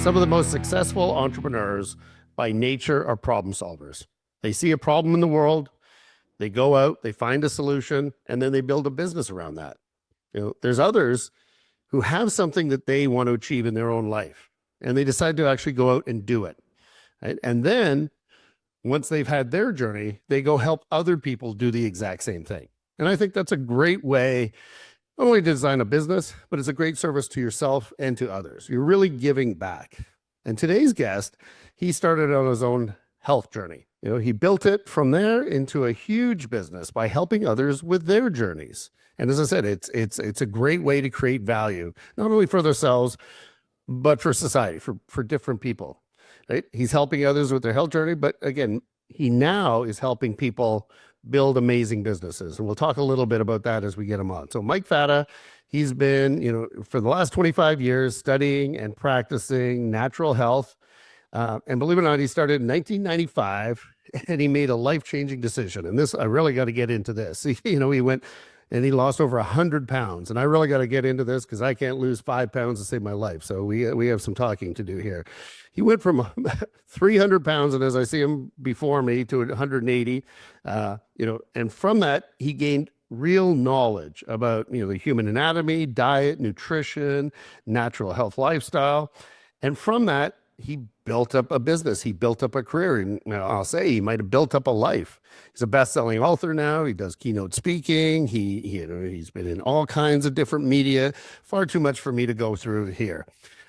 Some of the most successful entrepreneurs by nature are problem solvers. They see a problem in the world, they go out, they find a solution, and then they build a business around that. There's others who have something that they want to achieve in their own life, and they decide to actually go out and do it. Right? And then once they've had their journey, they go help other people do the exact same thing. And I think that's a great way not only to design a business, but it's a great service to yourself and to others. You're really giving back. And today's guest, he started on his own health journey. He built it from there into a huge business by helping others with their journeys. And as I said, it's a great way to create value, not only for themselves, but for society, for different people. Right? He's helping others with their health journey, but again, he now is helping people build amazing businesses. And we'll talk a little bit about that as we get him on. So Mike Fata, he's been, for the last 25 years studying and practicing natural health. And believe it or not, he started in 1995 and he made a life-changing decision. And this, I really got to get into this. He went and he lost over 100 pounds. And I really got to get into this because I can't lose 5 pounds to save my life. So we have some talking to do here. He went from 300 pounds, and as I see him before me, to 180. And from that, he gained real knowledge about, the human anatomy, diet, nutrition, natural health lifestyle. And from that, he built up a business. He built up a career. And I'll say he might have built up a life. He's a best-selling author now. He does keynote speaking. He's been in all kinds of different media. Far too much for me to go through here.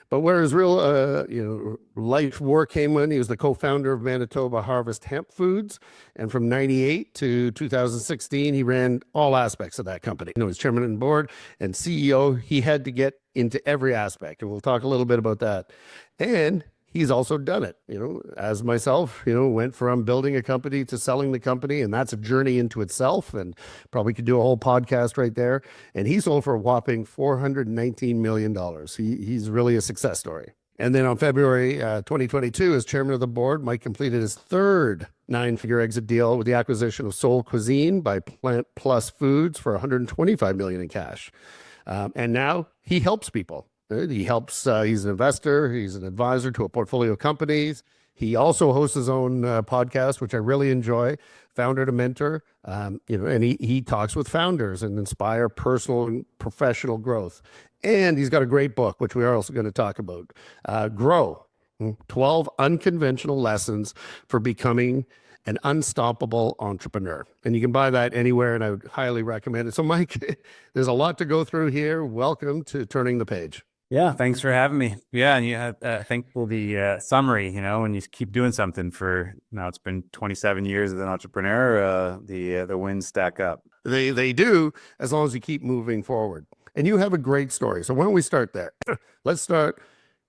But where his real, life work came when he was the co-founder of Manitoba Harvest Hemp Foods. And from 98 to 2016, he ran all aspects of that company. As chairman and board and CEO, he had to get into every aspect. And we'll talk a little bit about that. And he's also done it, as myself, went from building a company to selling the company. And that's a journey into itself, and probably could do a whole podcast right there. And he sold for a whopping $419 million. He's really a success story. And then on February 2022, as chairman of the board, Mike completed his third 9-figure exit deal with the acquisition of Soul Cuisine by Plant Plus Foods for $125 million in cash. And now he helps people. He helps, he's an investor, he's an advisor to a portfolio of companies. He also hosts his own podcast, which I really enjoy, Founder to Mentor. And he talks with founders and inspire personal and professional growth. And he's got a great book, which we are also going to talk about, Grow, 12 Unconventional Lessons for Becoming an Unstoppable Entrepreneur. And you can buy that anywhere, and I would highly recommend it. So Mike, there's a lot to go through here. Welcome to Turning the Page. Yeah, thanks for having me. Yeah, and you have thankful the summary, when you keep doing something for now, it's been 27 years as an entrepreneur, the wins stack up. They do, as long as you keep moving forward. And you have a great story. So why don't we start there? Let's start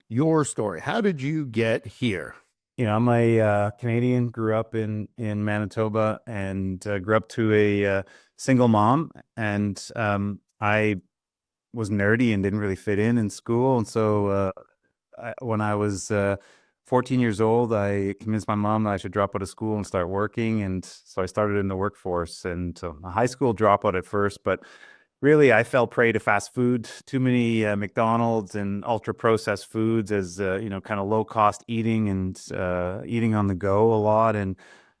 your story. How did you get here? I'm a Canadian, grew up in Manitoba, and grew up to a single mom, and I was nerdy and didn't really fit in school. And so when I was 14 years old, I convinced my mom that I should drop out of school and start working. And so I started in the workforce, and so a high school dropout at first, but really I fell prey to fast food, too many McDonald's and ultra processed foods as, kind of low cost eating and eating on the go a lot. And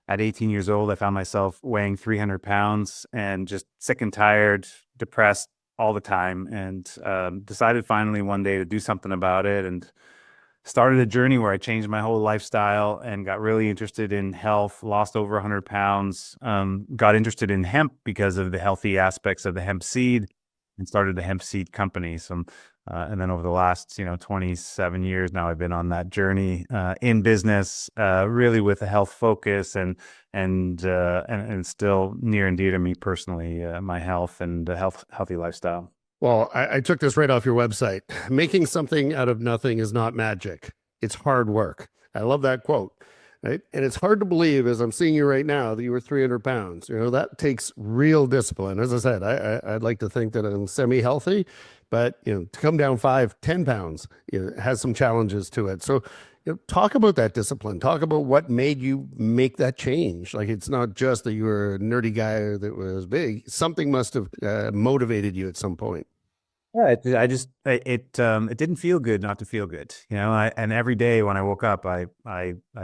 at 18 years old, I found myself weighing 300 pounds and just sick and tired, depressed all the time, and decided finally one day to do something about it, and started a journey where I changed my whole lifestyle and got really interested in health, lost over 100 pounds, got interested in hemp because of the healthy aspects of the hemp seed, and started a hemp seed company. So, and then over the last, 27 years now, I've been on that journey in business, really with a health focus, and still near and dear to me personally, my health and healthy lifestyle. Well, I took this right off your website. Making something out of nothing is not magic. It's hard work. I love that quote. Right? And it's hard to believe, as I'm seeing you right now, that you were 300 pounds. That takes real discipline. As I said, I'd like to think that I'm semi-healthy, but, to come down 5-10 pounds, has some challenges to it. So, talk about that discipline. Talk about what made you make that change. Like, it's not just that you were a nerdy guy that was big. Something must have motivated you at some point. Yeah, it didn't feel good not to feel good, you know. And every day when I woke up, I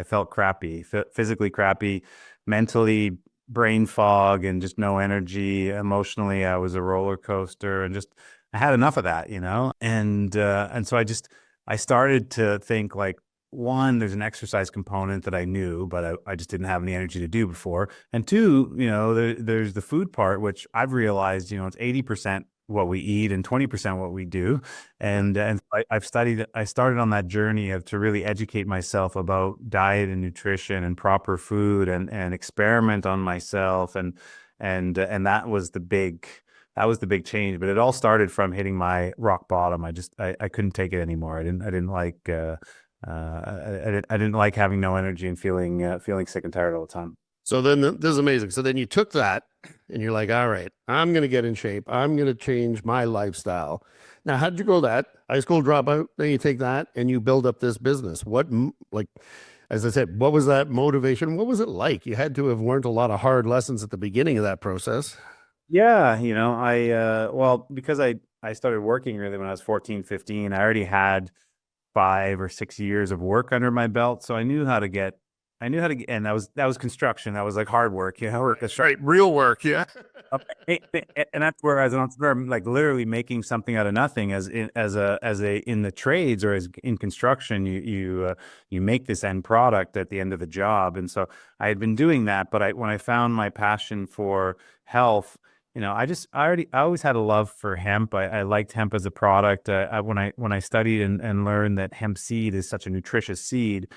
felt crappy, physically crappy, mentally brain fog and just no energy. Emotionally, I was a roller coaster, and just I had enough of that, you know. And so I started to think like, one, there's an exercise component that I knew, but I just didn't have any energy to do before. And two, you know, there's the food part, which I've realized, you know, it's 80% what we eat and 20% what we do. And I started on that journey of to really educate myself about diet and nutrition and proper food and experiment on myself. And that was the big change. But it all started from hitting my rock bottom. I couldn't take it anymore. I didn't like, I didn't like having no energy and feeling sick and tired all the time. So then this is amazing. So then you took that and you're like, all right, I'm going to get in shape. I'm going to change my lifestyle. Now, how did you go that? High school dropout, then you take that and you build up this business. Like, as I said, what was that motivation? What was it like? You had to have learned a lot of hard lessons at the beginning of that process. Yeah, you know, well, because I started working really when I was 14, 15. I already had 5 or 6 years of work under my belt. So I knew how to get, and that was construction. That was like hard work, you know, work Right. Real work. Yeah. and that's where, as an entrepreneur, I'm like literally making something out of nothing. As a in the trades or as in construction, you make this end product at the end of the job. And so I had been doing that, but when I found my passion for health, you know, I always had a love for hemp. I liked hemp as a product. When I studied and learned that hemp seed is such a nutritious seed,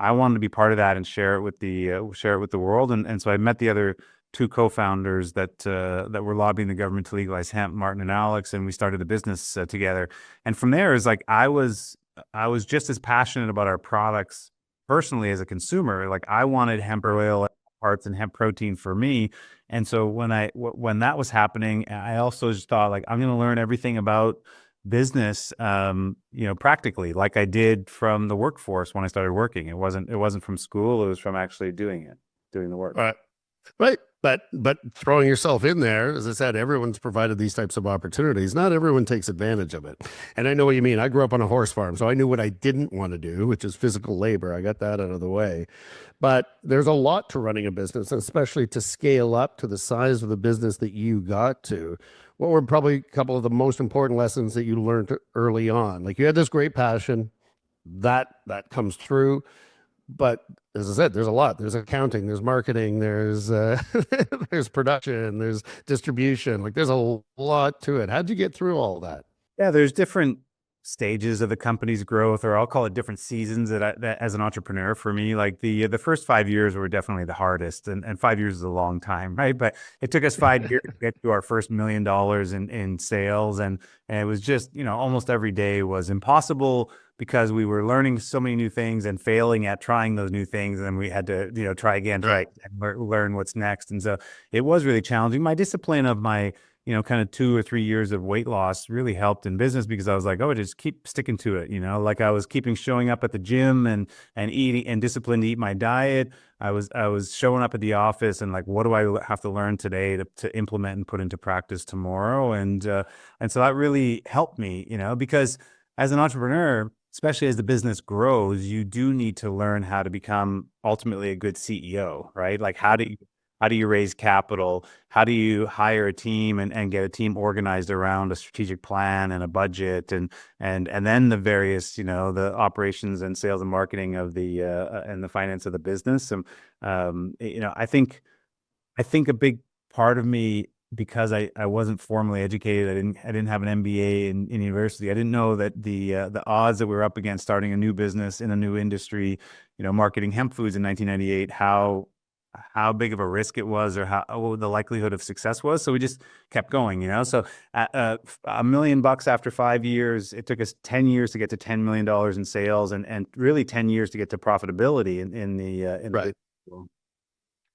I wanted to be part of that and share it with the world. And so I met the other two co-founders that were lobbying the government to legalize hemp, Martin and Alex, and we started the business together. And from there, is like I was just as passionate about our products personally as a consumer. Like I wanted hemp oil parts and hemp protein for me. And so when that was happening, I also just thought like I'm going to learn everything about business, you know, practically, like I did from the workforce when I started working. It wasn't from school; it was from actually doing the work. Right. Right. But throwing yourself in there, as I said, everyone's provided these types of opportunities. Not everyone takes advantage of it. And I know what you mean. I grew up on a horse farm, so I knew what I didn't want to do, which is physical labor. I got that out of the way. But there's a lot to running a business, especially to scale up to the size of the business that you got to. What were probably a couple of the most important lessons that you learned early on? Like you had this great passion that comes through. But as I said, there's a lot. There's accounting, there's marketing, there's there's production, there's distribution. Like there's a lot to it. How'd you get through all that? Yeah, there's different stages of the company's growth, or I'll call it different seasons that as an entrepreneur for me, like the first 5 years were definitely the hardest, and 5 years is a long time, right? But it took us 5 years to get to our first $1 million in sales, and it was just, you know, almost every day was impossible because we were learning so many new things and failing at trying those new things, and then we had to, you know, try again, Right. and learn what's next. And so it was really challenging. My discipline of my, you know, kind of 2 or 3 years of weight loss really helped in business because I was like, oh, just keep sticking to it. You know, like I was keeping showing up at the gym and eating and disciplined to eat my diet. I was showing up at the office and like, what do I have to learn today to implement and put into practice tomorrow? And so that really helped me, you know, because as an entrepreneur, especially as the business grows, you do need to learn how to become ultimately a good CEO, right? Like how do you raise capital? How do you hire a team and get a team organized around a strategic plan and a budget and then the various, you know, the operations and sales and marketing of the and the finance of the business. And you know, I think a big part of me, because I wasn't formally educated, I didn't have an MBA in university. I didn't know that the odds that we were up against starting a new business in a new industry, you know, marketing hemp foods in 1998, how big of a risk it was, or what the likelihood of success was. So we just kept going, you know. So $1 million after 5 years, it took us 10 years to get to $10 million in sales, and really 10 years to get to profitability in the Right.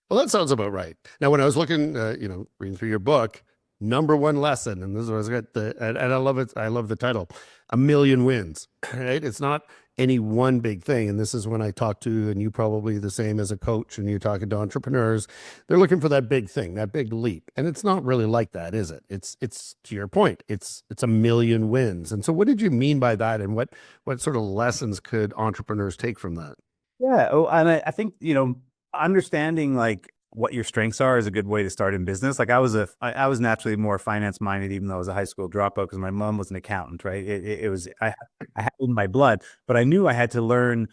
Well, that sounds about right. Now, when I was looking, you know, reading through your book, number one lesson, and this was got and I love it. I love the title, "A Million Wins." Right? It's not any one big thing. And this is when I talk to, and you probably the same as a coach, and you're talking to entrepreneurs, they're looking for that big thing, that big leap. And it's not really like that, is it? It's to your point, it's a million wins. And so what did you mean by that? And what sort of lessons could entrepreneurs take from that? Yeah. Oh, and I think, understanding like what your strengths are is a good way to start in business. Like I was naturally more finance minded, even though I was a high school dropout because my mom was an accountant, right? It was, I had it in my blood, but I knew I had to learn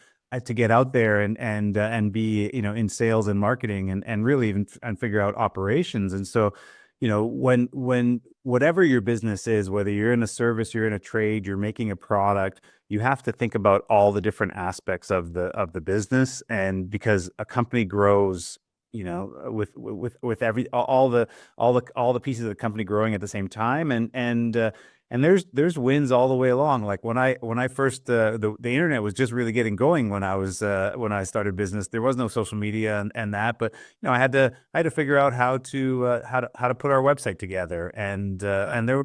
to get out there and be, in sales and marketing and really even and figure out operations. And so, when whatever your business is, whether you're in a service, you're in a trade, you're making a product, you have to think about all the different aspects of the business. And because a company grows, with every all the pieces of the company growing at the same time, and there's wins all the way along. Like when I first the internet was just really getting going when I started business. There was no social media and that, but I had to figure out how to put our website together, and there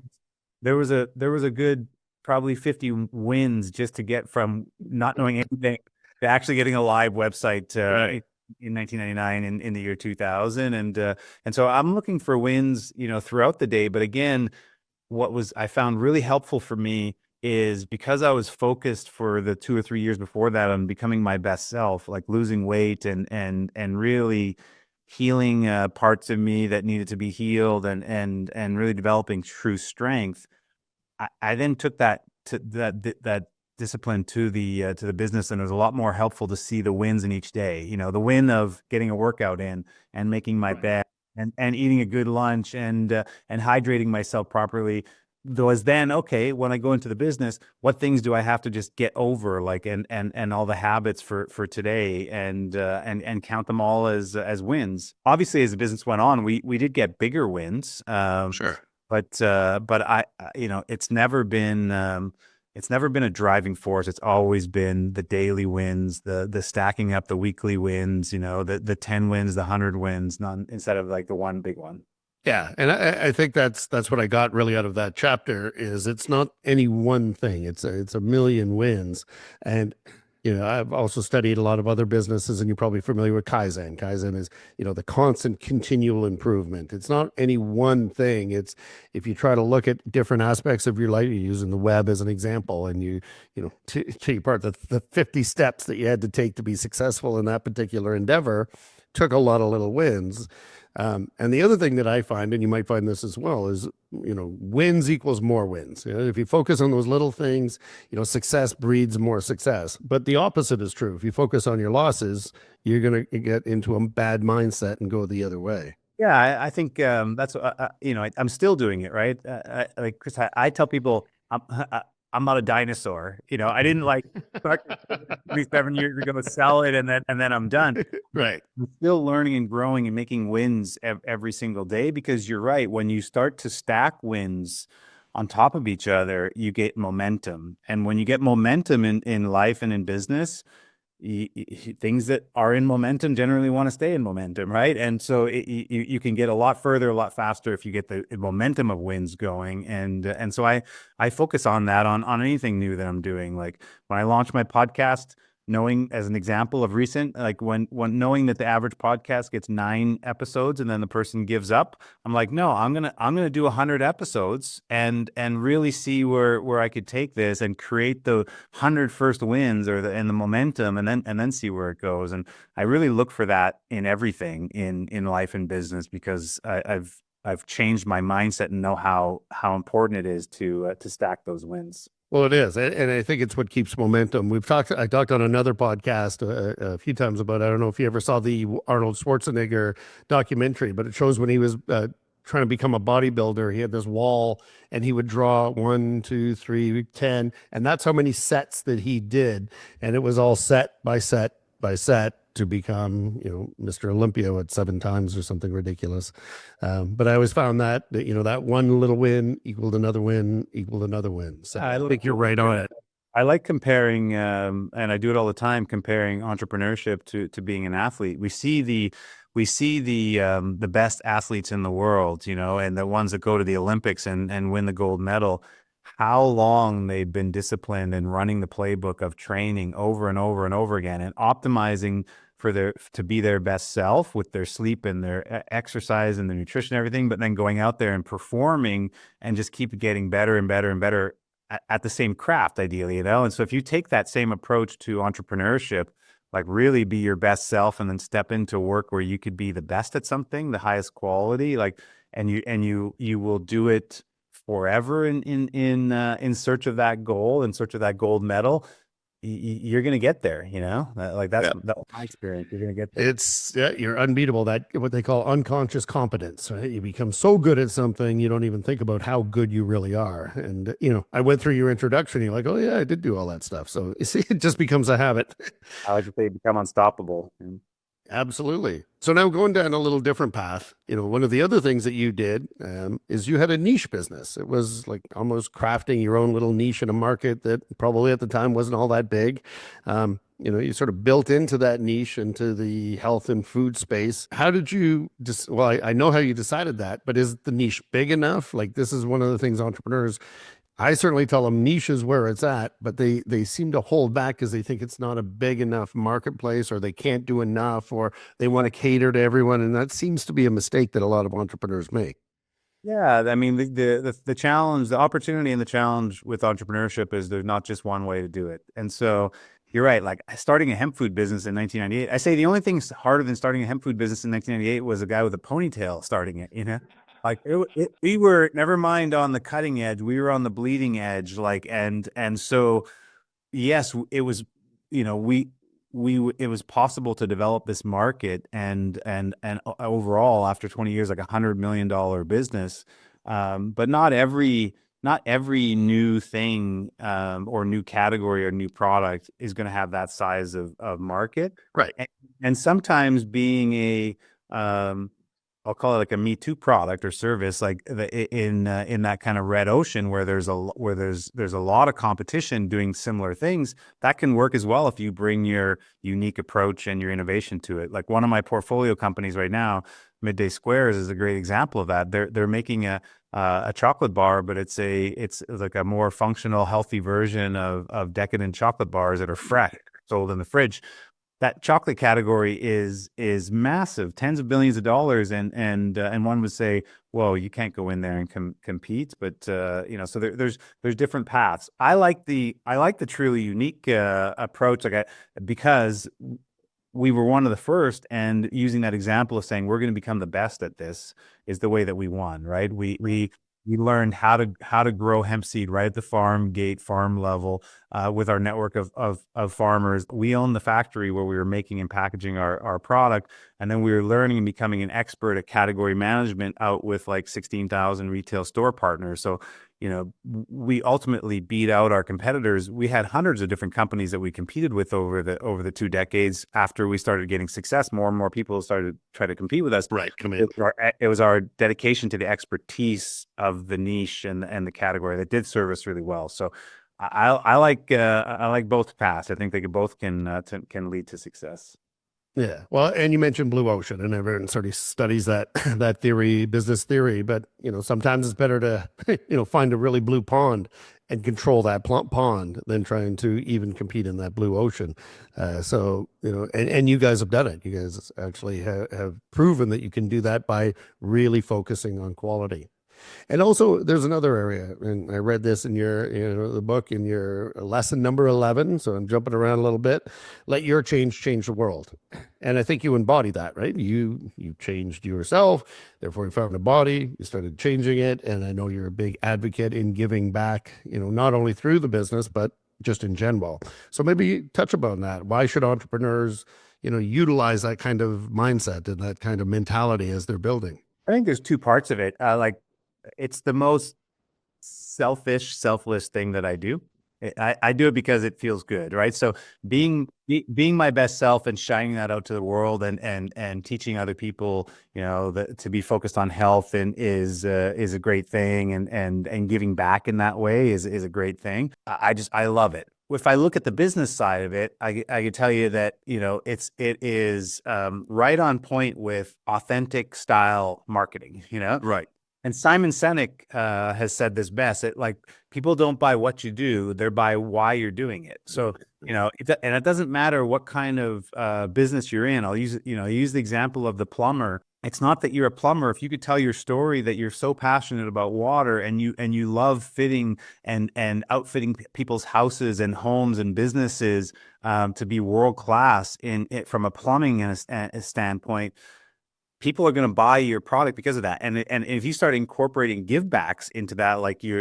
was a good probably 50 wins just to get from not knowing anything to actually getting a live website Right. in 1999 in the year 2000. And so I'm looking for wins, throughout the day. But again, I found really helpful for me is because I was focused for the 2 or 3 years before that on becoming my best self, like losing weight and really healing parts of me that needed to be healed and really developing true strength. I then took that discipline to the business, and it was a lot more helpful to see the wins in each day. The win of getting a workout in and making my bed and eating a good lunch and hydrating myself properly. Was then okay when I go into the business, what things do I have to just get over, like and all the habits for today, and count them all as wins. Obviously, as the business went on, we did get bigger wins. Sure. But it's never been a driving force. It's always been the daily wins, the stacking up the weekly wins, the 10 wins, the 100 wins, instead of like the one big one. Yeah, and I think that's what I got really out of that chapter is it's not any one thing. It's a million wins. And I've also studied a lot of other businesses, and you're probably familiar with Kaizen. Kaizen is, the constant continual improvement. It's not any one thing. It's if you try to look at different aspects of your life, you're using the web as an example, and take apart the 50 steps that you had to take to be successful in that particular endeavor, took a lot of little wins. And the other thing that I find, and you might find this as well, is, wins equals more wins. If you focus on those little things, success breeds more success. But the opposite is true. If you focus on your losses, you're going to get into a bad mindset and go the other way. Yeah, I think that's I'm still doing it, right? Like Chris, I tell people I'm not a dinosaur. I didn't like start 7 years ago, sell it, and then I'm done. Right. I'm still learning and growing and making wins every single day, because you're right. When you start to stack wins on top of each other, you get momentum. And when you get momentum in life and in business, things that are in momentum generally want to stay in momentum, right? And so you can get a lot further, a lot faster if you get the momentum of wins going. And so I focus on that on anything new that I'm doing. Like when I launched my podcast, knowing, as an example of recent, like when knowing that the average podcast gets 9 episodes and then the person gives up, I'm like, no, I'm gonna do 100 episodes and really see where I could take this and create the 100 first wins and the momentum, and then see where it goes. And I really look for that in everything in life and business, because I've changed my mindset and know how important it is to stack those wins. Well, it is, and I think it's what keeps momentum. I talked on another podcast a few times about. I don't know if you ever saw the Arnold Schwarzenegger documentary, but it shows when he was trying to become a bodybuilder. He had this wall, and he would draw 1, 2, 3, 10, and that's how many sets that he did, and it was all set by set by set to become, Mr. Olympia at 7 times or something ridiculous. But I always found that that one little win equaled another win equaled another win. So I think you're right on it. I like comparing, and I do it all the time, comparing entrepreneurship to being an athlete. We see the best athletes in the world, and the ones that go to the Olympics and win the gold medal. how long they've been disciplined and running the playbook of training over and over and over again and optimizing for to be their best self with their sleep and their exercise and their nutrition and everything, but then going out there and performing and just keep getting better and better and better at the same craft, ideally, you know? And so if you take that same approach to entrepreneurship, like really be your best self and then step into work where you could be the best at something, the highest quality, like, and you will do it forever in search of that goal, in search of that gold medal. You're going to get there, you know, like that's my experience. You're going to get there. It's you're unbeatable. That what they call unconscious competence, right? You become so good at something you don't even think about how good you really are. And I went through your introduction. You're like, oh yeah, I did do all that stuff. So you see, it just becomes a habit. I like to say become unstoppable. Absolutely. So now going down a little different path, one of the other things that you did is you had a niche business. It was like almost crafting your own little niche in a market that probably at the time wasn't all that big. You sort of built into that niche, into the health and food space. How did you just, well, I know how you decided that, but is the niche big enough? Like this is one of the things entrepreneurs, I certainly tell them niche is where it's at, but they seem to hold back because they think it's not a big enough marketplace, or they can't do enough, or they want to cater to everyone. And that seems to be a mistake that a lot of entrepreneurs make. Yeah, I mean the challenge, the opportunity and the challenge with entrepreneurship is there's not just one way to do it. And so you're right, like starting a hemp food business in 1998. I say the only thing harder than starting a hemp food business in 1998 was a guy with a ponytail starting it, you know? Like we were, never mind on the cutting edge, we were on the bleeding edge, like and so yes, it was, it was possible to develop this market and overall after 20 years, like $100 million business. But not every new thing, or new category or new product is going to have that size of market. Right. And sometimes being I'll call it like a Me Too product or service, like in that kind of red ocean where there's a lot of competition doing similar things, that can work as well if you bring your unique approach and your innovation to it. Like one of my portfolio companies right now, Midday Squares, is a great example of that. They're making a chocolate bar, but it's like a more functional, healthy version of decadent chocolate bars that are fresh, sold in the fridge. That chocolate category is massive, tens of billions of dollars, and one would say, well, you can't go in there and compete, but so there's different paths. I like the truly unique approach, because we were one of the first, and using that example of saying we're going to become the best at this is the way that we won, right? We learned how to grow hemp seed right at the farm level, with our network of farmers. We owned the factory where we were making and packaging our product, and then we were learning and becoming an expert at category management out with like 16,000 retail store partners. So we ultimately beat out our competitors. We had hundreds of different companies that we competed with over the 2 decades. After we started getting success, more and more people started to try to compete with us. Right. Come in. It was our dedication to the expertise of the niche and the category that did serve us really well. So I like both paths. I think they both can lead to success. Yeah. Well, and you mentioned blue ocean, and everyone sort of studies that that theory, business theory, but sometimes it's better to find a really blue pond and control that pond than trying to even compete in that blue ocean. So and you guys have done it. You guys actually have proven that you can do that by really focusing on quality. And also, there's another area, and I read this in the book in your lesson number 11. So I'm jumping around a little bit. Let your change the world, and I think you embody that, right? You changed yourself, therefore you found a body, you started changing it, and I know you're a big advocate in giving back. Not only through the business, but just in general. So maybe touch upon that. Why should entrepreneurs, utilize that kind of mindset and that kind of mentality as they're building? I think there's two parts of it. It's the most selfless thing that I do. I do it because it feels good, right? So being my best self and shining that out to the world and teaching other people, to be focused on health and is a great thing, and giving back in that way is a great thing. I love it. If I look at the business side of it, I can tell you that it is right on point with authentic style marketing. Right. And Simon Sinek has said this best. Like people don't buy what you do; they're by why you're doing it. So and it doesn't matter what kind of business you're in. I'll use the example of the plumber. It's not that you're a plumber. If you could tell your story that you're so passionate about water and you love fitting and outfitting people's houses and homes and businesses to be world class in it from a plumbing standpoint, people are going to buy your product because of that. And if you start incorporating give backs into that, like you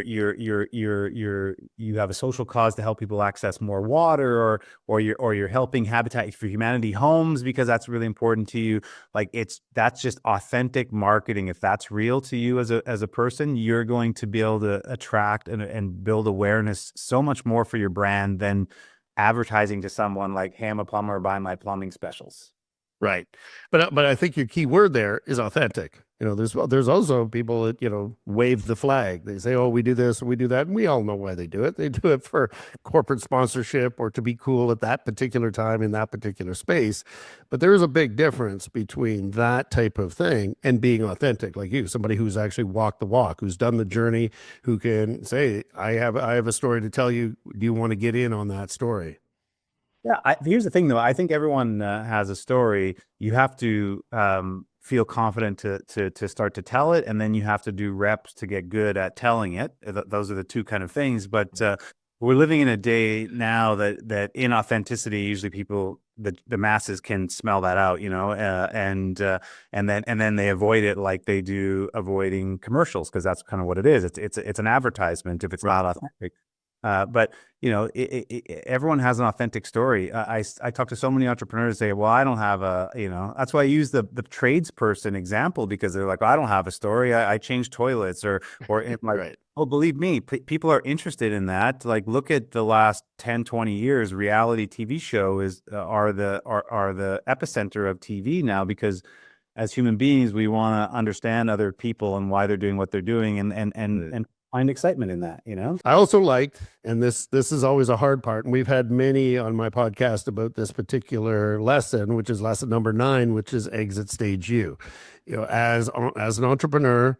have a social cause to help people access more water, or you're helping Habitat for Humanity homes because that's really important to you. Like that's just authentic marketing. If that's real to you as a person, you're going to be able to attract and build awareness so much more for your brand than advertising to someone like, hey, I'm a plumber, buy my plumbing specials. Right. But I think your key word there is authentic. There's also people that, wave the flag. They say, oh, we do this, we do that. And we all know why they do it. They do it for corporate sponsorship or to be cool at that particular time in that particular space. But there is a big difference between that type of thing and being authentic, like you, somebody who's actually walked the walk, who's done the journey, who can say, I have a story to tell you. Do you want to get in on that story? Yeah, here's the thing, though. I think everyone has a story. You have to feel confident to start to tell it, and then you have to do reps to get good at telling it. Those are the two kind of things. But we're living in a day now that inauthenticity, usually the masses can smell that out, and then they avoid it like they do avoiding commercials, because that's kind of what it is. It's an advertisement if it's not authentic. But everyone has an authentic story. I talk to so many entrepreneurs say, well, I don't have that's why I use the tradesperson example, because they're like, well, I don't have a story. I change toilets or like, right. Oh, believe me, people are interested in that. Like, look at the last 10, 20 years, reality TV show are the epicenter of TV now, because as human beings, we want to understand other people and why they're doing what they're doing, and find excitement in that, I also liked, and this is always a hard part, and we've had many on my podcast about this particular lesson, which is lesson number 9, which is exit stage U. As an entrepreneur,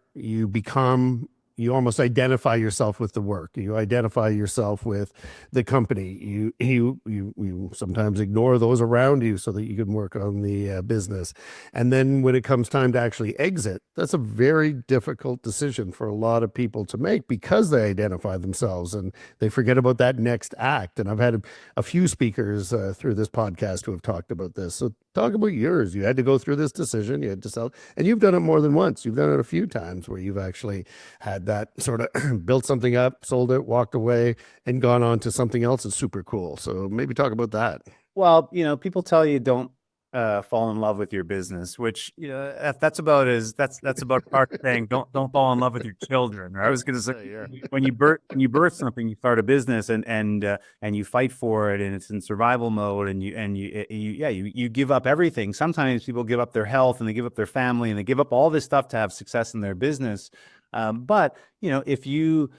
you almost identify yourself with the work. You identify yourself with the company. You sometimes ignore those around you so that you can work on the business. And then when it comes time to actually exit, that's a very difficult decision for a lot of people to make, because they identify themselves and they forget about that next act. And I've had a few speakers through this podcast who have talked about this. So talk about yours. You had to go through this decision. You had to sell, and you've done it more than once. You've done it a few times where you've actually had that sort of built something up, sold it, walked away, and gone on to something else that's super cool. So maybe talk about that. Well, people tell you don't fall in love with your business, which that's about part of saying don't fall in love with your children. Or I was going to say, yeah. when you birth something, you start a business and you fight for it, and it's in survival mode, and you give up everything. Sometimes people give up their health, and they give up their family, and they give up all this stuff to have success in their business. But if you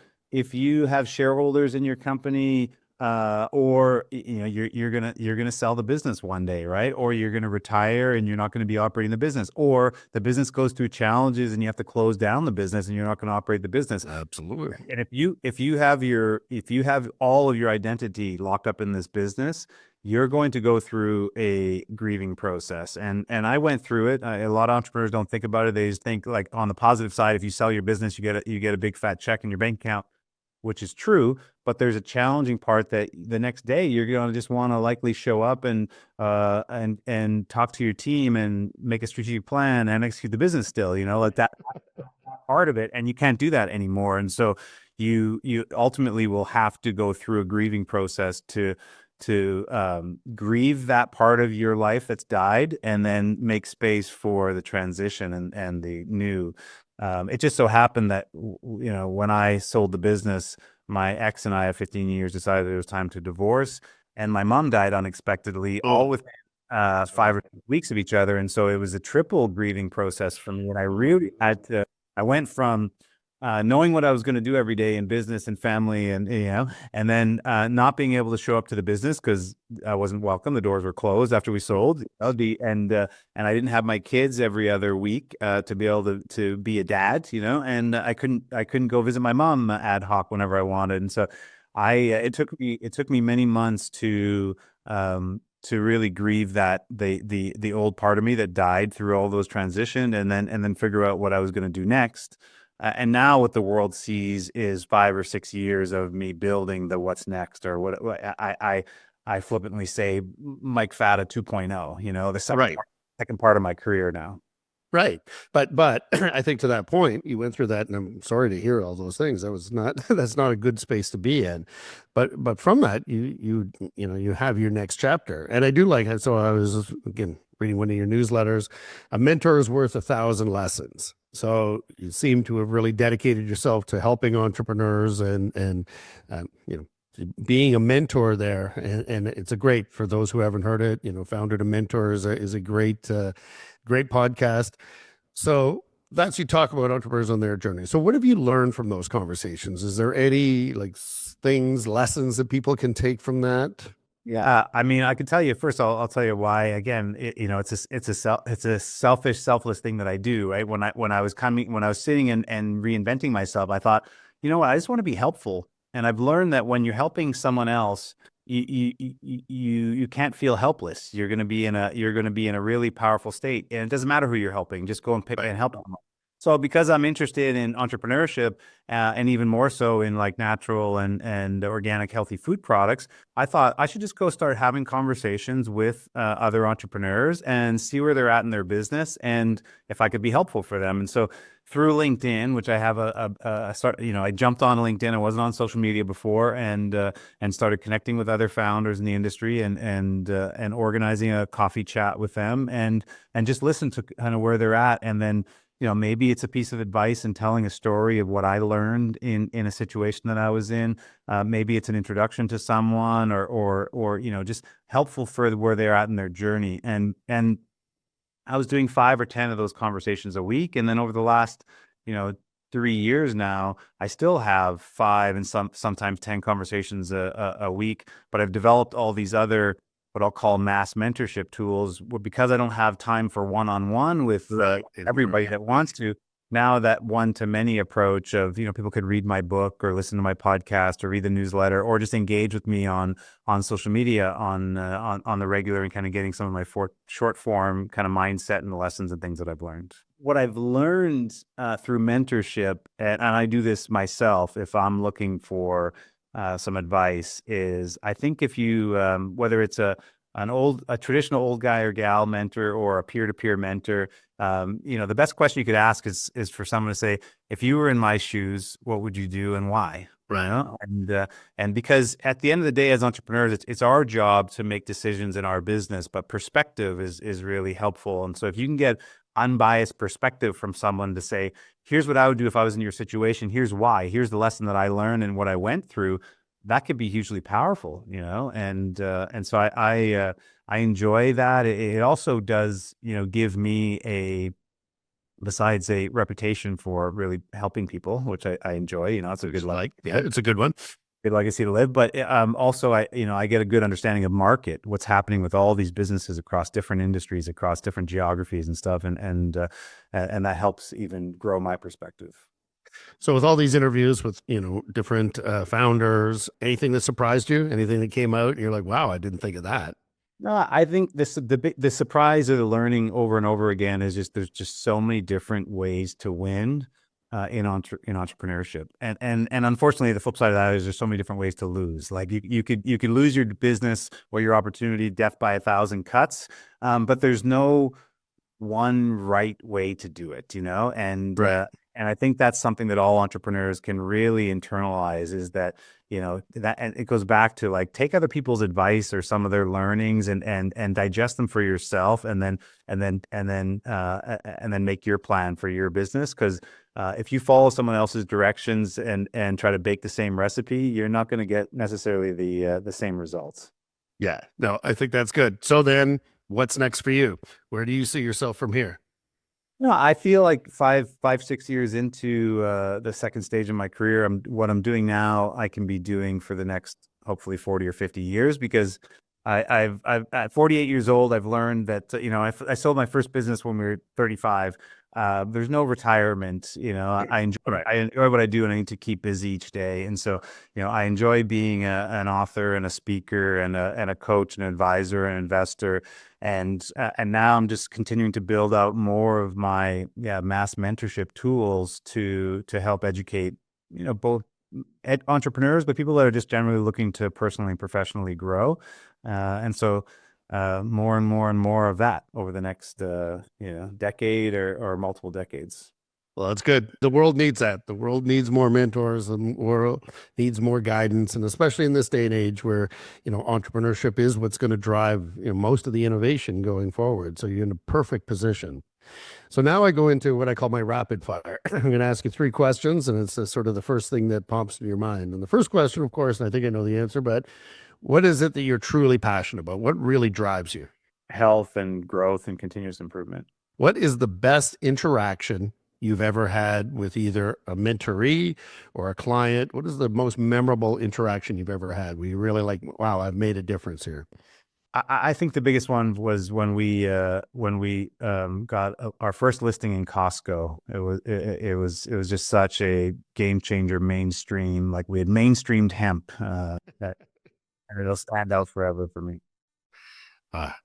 have shareholders in your company, or you're gonna sell the business one day, right? Or you're gonna retire and you're not going to be operating the business, or the business goes through challenges and you have to close down the business and you're not going to operate the business. Absolutely. And if you have all of your identity locked up in this business, you're going to go through a grieving process. And I went through it. A lot of entrepreneurs don't think about it. They just think, like, on the positive side, if you sell your business, you get a big fat check in your bank account, which is true. But there's a challenging part that the next day you're going to just want to likely show up and talk to your team and make a strategic plan and execute the business still, like that part of it. And you can't do that anymore. And so you ultimately will have to go through a grieving process to grieve that part of your life that's died, and then make space for the transition and the new. It just so happened that when I sold the business, my ex and I of 15 years decided it was time to divorce, and my mom died unexpectedly, all within 5 or 6 weeks of each other. And so it was a triple grieving process for me, and I really had to. I went from knowing what I was going to do every day in business and family, and and then not being able to show up to the business because I wasn't welcome. The doors were closed after we sold. And I didn't have my kids every other week to be able to be a dad, and I couldn't go visit my mom ad hoc whenever I wanted. And so it took me many months to really grieve that the old part of me that died through all those transition, and then figure out what I was going to do next. And now what the world sees is 5 or 6 years of me building the what's next, or what I flippantly say, Mike Fata 2.0, the Right. second part of my career now. Right. But I think to that point, you went through that, and I'm sorry to hear all those things. That was not that's not a good space to be in. But from that, you have your next chapter. And I do like it. So I was again reading one of your newsletters. A mentor is worth 1,000 lessons. So you seem to have really dedicated yourself to helping entrepreneurs and being a mentor there. And it's a great, for those who haven't heard it, Founder to Mentor is a great great podcast. So that's, you talk about entrepreneurs on their journey. So what have you learned from those conversations? Is there any things, lessons that people can take from that? Yeah, I mean, I could tell you first. I'll tell you why. Again, it's a selfish, selfless thing that I do. Right, when I was sitting and reinventing myself, I thought, you know what, I just want to be helpful. And I've learned that when you're helping someone else, you can't feel helpless. You're going to be in a really powerful state, and it doesn't matter who you're helping. Just go and pick and help them. So because I'm interested in entrepreneurship, and even more so in natural and organic healthy food products, I thought I should just go start having conversations with other entrepreneurs and see where they're at in their business, and if I could be helpful for them. And so through LinkedIn, which I have I jumped on LinkedIn. I wasn't on social media before, and started connecting with other founders in the industry, and organizing a coffee chat with them, and just listen to kind of where they're at. And then maybe it's a piece of advice and telling a story of what I learned in a situation that I was in. Maybe it's an introduction to someone, or just helpful for where they're at in their journey. And I was doing 5 or 10 of those conversations a week. And then over the last, 3 years now, I still have 5 and sometimes 10 conversations a week. But I've developed all these other, what I'll call mass mentorship tools, because I don't have time for one-on-one with everybody that wants to. Now that one-to-many approach of, people could read my book or listen to my podcast or read the newsletter or just engage with me on social media on the regular, and kind of getting some of my short form kind of mindset and the lessons and things that I've learned. What I've learned through mentorship, and I do this myself if I'm looking for some advice, is I think if you, whether it's a traditional old guy or gal mentor or a peer-to-peer mentor, the best question you could ask is for someone to say, if you were in my shoes, what would you do and why? Right. And because at the end of the day, as entrepreneurs, it's our job to make decisions in our business, but perspective is really helpful. And so if you can get unbiased perspective from someone to say, here's what I would do if I was in your situation, here's why, here's the lesson that I learned and what I went through, that could be hugely powerful, and so I enjoy that. It also does, give me besides a reputation for really helping people, which I enjoy. It's a good it's a good one. Good legacy to live. But also, I get a good understanding of market, what's happening with all these businesses across different industries, across different geographies and stuff, and that helps even grow my perspective. So with all these interviews with, different founders, anything that surprised you, anything that came out, and you're like, wow, I didn't think of that. No, I think the surprise of the learning over and over again is there's just so many different ways to win in entrepreneurship, and unfortunately, the flip side of that is there's so many different ways to lose. Like you could lose your business or your opportunity, death by 1,000 cuts, but there's no one right way to do it, and Right. And I think that's something that all entrepreneurs can really internalize, is that, that, and it goes back to take other people's advice or some of their learnings, and digest them for yourself, and then make your plan for your business. Because if you follow someone else's directions and try to bake the same recipe, you're not going to get necessarily the same results. Yeah, no, I think that's good. So then what's next for you? Where do you see yourself from here? No, I feel like 6 years into the second stage of my career, what I'm doing now, I can be doing for the next hopefully 40 or 50 years because I've at 48 years old, I've learned that I sold my first business when we were 35. There's no retirement. Right. I enjoy what I do, and I need to keep busy each day. And so I enjoy being an author and a speaker and a coach, an advisor, an investor. And now I'm just continuing to build out more of my mass mentorship tools to help educate both entrepreneurs, but people that are just generally looking to personally and professionally grow. And so more and more and more of that over the next decade or multiple decades. Well, that's good. The world needs that. The world needs more mentors. The world needs more guidance, and especially in this day and age where entrepreneurship is what's going to drive most of the innovation going forward. So you're in a perfect position. So now I go into what I call my rapid fire. I'm going to ask you 3 questions, and it's sort of the first thing that pops into your mind. And the first question, of course, and I think I know the answer, but what is it that you're truly passionate about? What really drives you? Health and growth and continuous improvement. What is the best interaction you've ever had with either a mentoree or a client? What is the most memorable interaction you've ever had where you really like, wow, I've made a difference here? I think the biggest one was when we got our first listing in Costco. It was just such a game changer, mainstream. Like we had mainstreamed hemp. That and it'll stand out forever for me.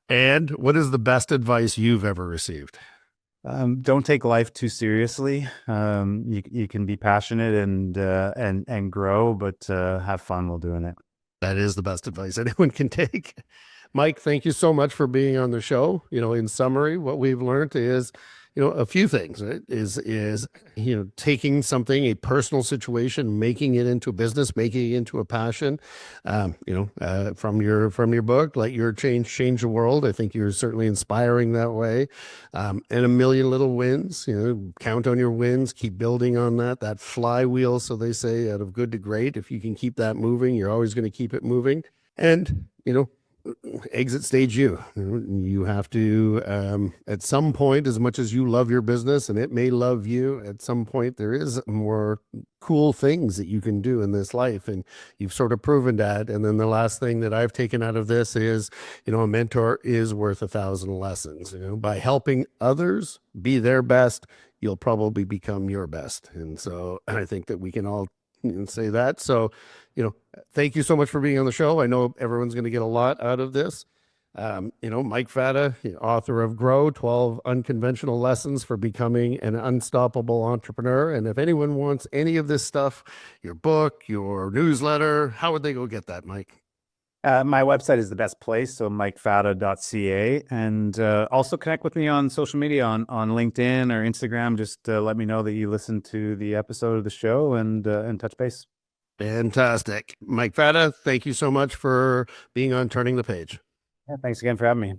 And what is the best advice you've ever received? Don't take life too seriously. You can be passionate and grow, but have fun while doing it. That is the best advice anyone can take. Mike, thank you so much for being on the show. In summary, what we've learned is, a few things, right? Is taking something, a personal situation, making it into a business, making it into a passion. From your book, Let Your Change the World. I think you're certainly inspiring that way. And a million little wins. Count on your wins, keep building on that flywheel, so they say, out of good to great. If you can keep that moving, you're always going to keep it moving. And exit stage you have to at some point, as much as you love your business and it may love you, at some point there is more cool things that you can do in this life, and you've sort of proven that. And then the last thing that I've taken out of this is a mentor is worth 1,000 lessons. By helping others be their best, you'll probably become your best. And so I think that we can all say that. So thank you so much for being on the show. I know everyone's going to get a lot out of this. Mike Fata, author of Grow, 12 Unconventional Lessons for Becoming an Unstoppable Entrepreneur. And if anyone wants any of this stuff, your book, your newsletter, how would they go get that, Mike? My website is the best place, so mikefata.ca. And also connect with me on social media, on LinkedIn or Instagram. Just let me know that you listened to the episode of the show and touch base. Fantastic. Mike Fata, thank you so much for being on Turning the Page. Yeah, thanks again for having me.